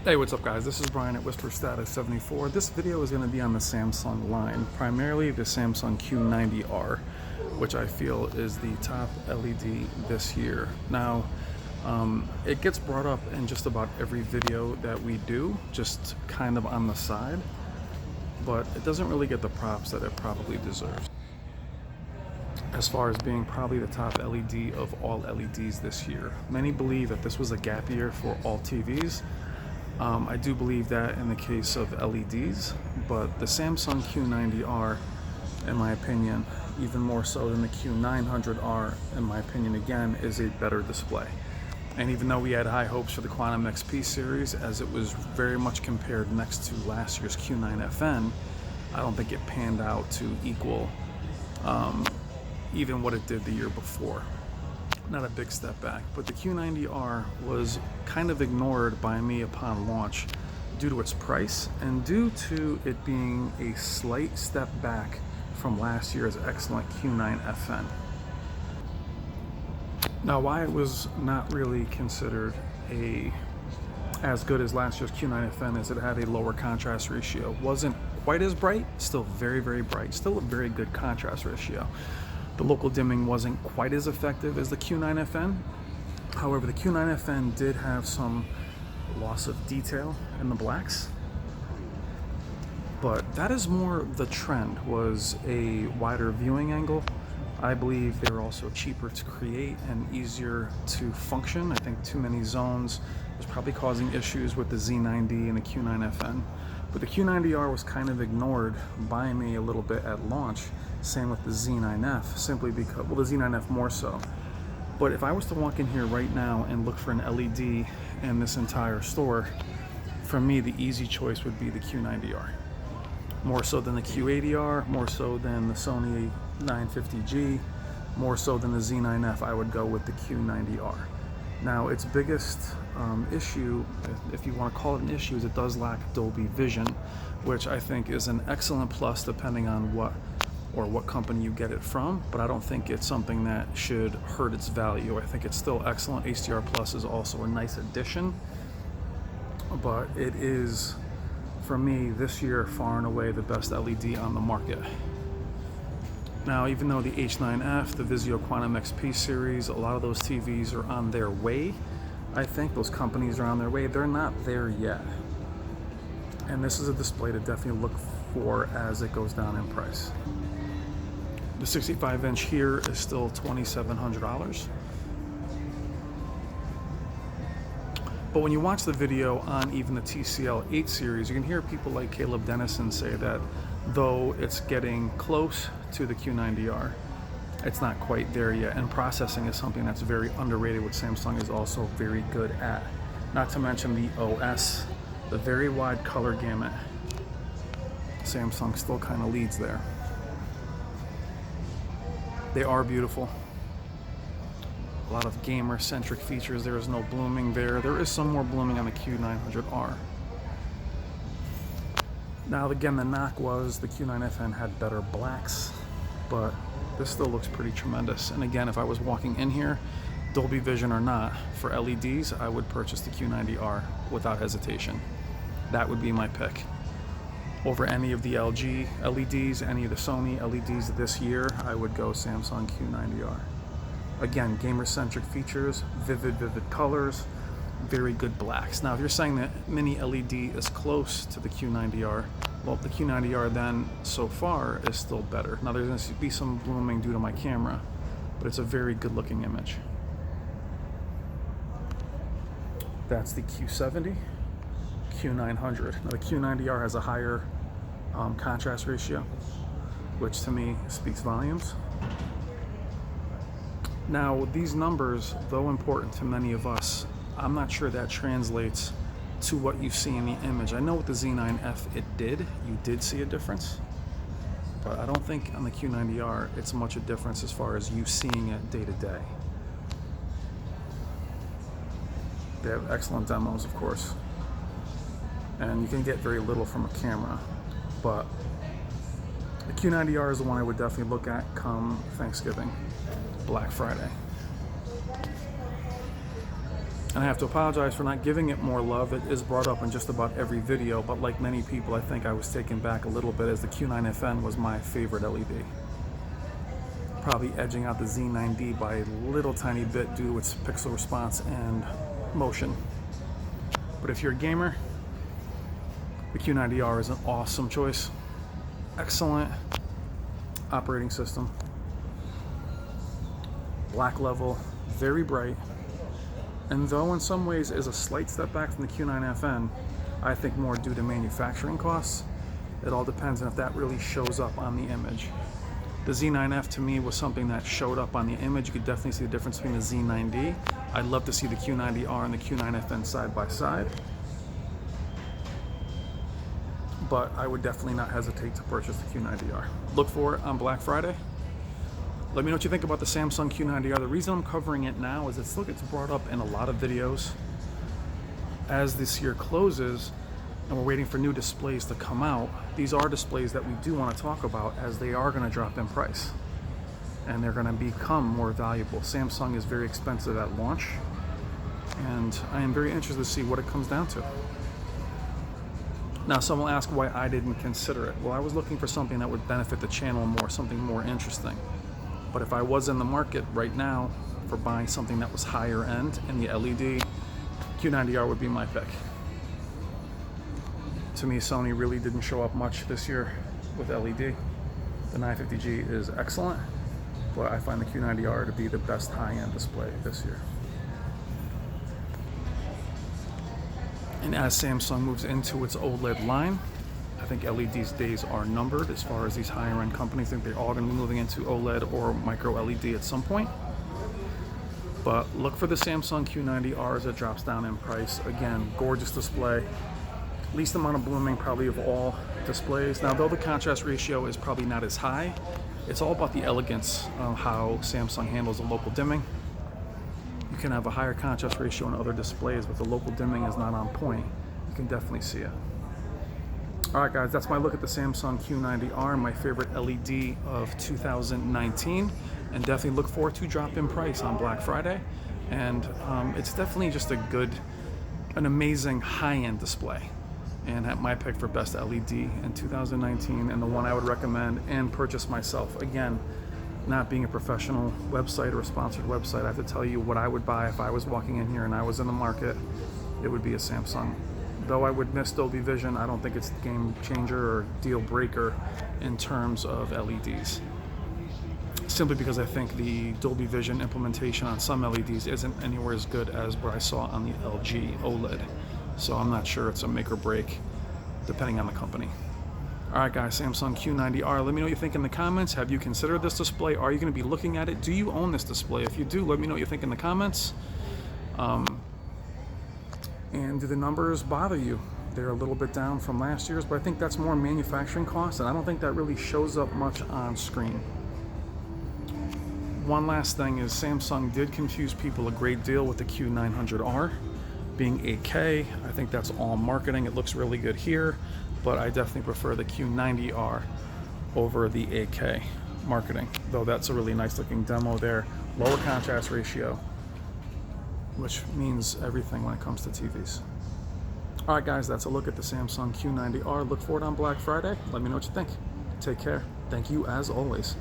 Hey, what's up guys? This is Brian at Whisper Status 74. This video is going to be on the Samsung line, primarily the Samsung Q90R, which I feel is the top LED this year. Now, it gets brought up in just about every video that we do, just kind of on the side, but it doesn't really get the props that it probably deserves, as far as being probably the top LED of all LEDs this year. Many believe that this was a gap year for all TVs. I do believe that in the case of LEDs, but the Samsung Q90R, in my opinion, even more so than the Q900R, in my opinion, again, is a better display. And even though we had high hopes for the Quantum XP series, as it was very much compared next to last year's Q9FN, I don't think it panned out to equal even what it did the year before. Not a big step back, but the Q90R was kind of ignored by me upon launch due to its price and due to it being a slight step back from last year's excellent Q9FN. Now, why it was not really considered as good as last year's Q9FN is it had a lower contrast ratio. Wasn't quite as bright, still very, very bright, still a very good contrast ratio. The local dimming wasn't quite as effective as the Q9FN. However, the Q9FN did have some loss of detail in the blacks. But that is more the trend, was a wider viewing angle. I believe they were also cheaper to create and easier to function. I think too many zones was probably causing issues with the Z9D and the Q9FN. But the Q90R was kind of ignored by me a little bit at launch. Same with the Z9F, simply because, well, the Z9F more so. But if I was to walk in here right now and look for an LED in this entire store, for me, the easy choice would be the Q90R. More so than the Q80R, more so than the Sony 950G, more so than the Z9F, I would go with the Q90R. Now, its biggest issue, if you want to call it an issue, is it does lack Dolby Vision, which I think is an excellent plus depending on what company you get it from, but I don't think it's something that should hurt its value. I think it's still excellent. HDR Plus is also a nice addition, but it is, for me, this year, far and away the best LED on the market. Now, even though the H9F, the Vizio Quantum XP series, a lot of those TVs are on their way, I think those companies are on their way, they're not there yet. And this is a display to definitely look for as it goes down in price. The 65-inch here is still $2,700. But when you watch the video on even the TCL 8 series, you can hear people like Caleb Dennison say that though it's getting close to the Q90R, it's not quite there yet. And processing is something that's very underrated, which Samsung is also very good at. Not to mention the OS, the very wide color gamut. Samsung still kind of leads there. They are beautiful. A lot of gamer-centric features. There is no blooming there. There is some more blooming on the Q900R. Now, again, the knock was the Q9FN had better blacks, but this still looks pretty tremendous. And again, if I was walking in here, Dolby Vision or not, for LEDs, I would purchase the Q90R without hesitation. That would be my pick. Over any of the LG LEDs, any of the Sony LEDs this year, I would go Samsung Q90R. Again, gamer-centric features, vivid colors, very good blacks. Now, if you're saying that Mini LED is close to the Q90R, well, the Q90R then, so far, is still better. Now, there's going to be some blooming due to my camera, but it's a very good-looking image. That's the Q70, Q900. Now, the Q90R has a higher contrast ratio, which to me speaks volumes. Now, these numbers, though important to many of us, I'm not sure that translates to what you see in the image. I know with the Z9F it did. You did see a difference. But I don't think on the Q90R it's much a difference as far as you seeing it day to day. They have excellent demos, of course. And you can get very little from a camera. But the Q90R is the one I would definitely look at come Thanksgiving, Black Friday. And I have to apologize for not giving it more love. It is brought up in just about every video, but like many people, I think I was taken back a little bit as the Q9FN was my favorite LED. Probably edging out the Z9D by a little tiny bit due to its pixel response and motion. But if you're a gamer, the Q90R is an awesome choice. Excellent operating system. Black level, very bright. And though in some ways is a slight step back from the Q9FN, I think more due to manufacturing costs. It all depends on if that really shows up on the image. The Z9F to me was something that showed up on the image. You could definitely see the difference between the Z9D. I'd love to see the Q90R and the Q9FN side by side. But I would definitely not hesitate to purchase the Q90R. Look for it on Black Friday. Let me know what you think about the Samsung Q90R. The reason I'm covering it now is it's brought up in a lot of videos. As this year closes and we're waiting for new displays to come out, these are displays that we do want to talk about as they are going to drop in price. And they're going to become more valuable. Samsung is very expensive at launch. And I am very interested to see what it comes down to. Now, some will ask why I didn't consider it. Well, I was looking for something that would benefit the channel more, something more interesting. But if I was in the market right now for buying something that was higher end in the LED, Q90R would be my pick. To me, Sony really didn't show up much this year with LED. The 950G is excellent, but I find the Q90R to be the best high-end display this year. And as Samsung moves into its OLED line, I think LED's days are numbered as far as these higher end companies. I think they're all going to be moving into OLED or micro LED at some point. But look for the Samsung Q90R as it drops down in price. Again, gorgeous display. Least amount of blooming probably of all displays. Now, though the contrast ratio is probably not as high, it's all about the elegance of how Samsung handles the local dimming. You can have a higher contrast ratio in other displays, but the local dimming is not on point. You can definitely see it. Alright guys, that's my look at the Samsung Q90R, my favorite LED of 2019, and definitely look forward to drop in price on Black Friday. And it's definitely just an amazing high-end display, and my pick for best LED in 2019, and the one I would recommend and purchase myself. Again, not being a professional website or a sponsored website, I have to tell you what I would buy if I was walking in here and I was in the market. It would be a Samsung. Though I would miss Dolby Vision, I don't think it's a game changer or deal breaker in terms of LEDs. Simply because I think the Dolby Vision implementation on some LEDs isn't anywhere as good as what I saw on the LG OLED. So I'm not sure it's a make or break, depending on the company. Alright guys, Samsung Q90R, let me know what you think in the comments. Have you considered this display? Are you going to be looking at it? Do you own this display? If you do, let me know what you think in the comments. And do the numbers bother you? They're a little bit down from last year's, but I think that's more manufacturing costs, and I don't think that really shows up much on screen. One last thing is Samsung did confuse people a great deal with the Q900R being 8K. I think that's all marketing. It looks really good here, but I definitely prefer the Q90R over the 8K marketing, though that's a really nice looking demo there. Lower contrast ratio, which means everything when it comes to TVs. Alright guys, that's a look at the Samsung Q90R. Look for it on Black Friday. Let me know what you think. Take care. Thank you as always.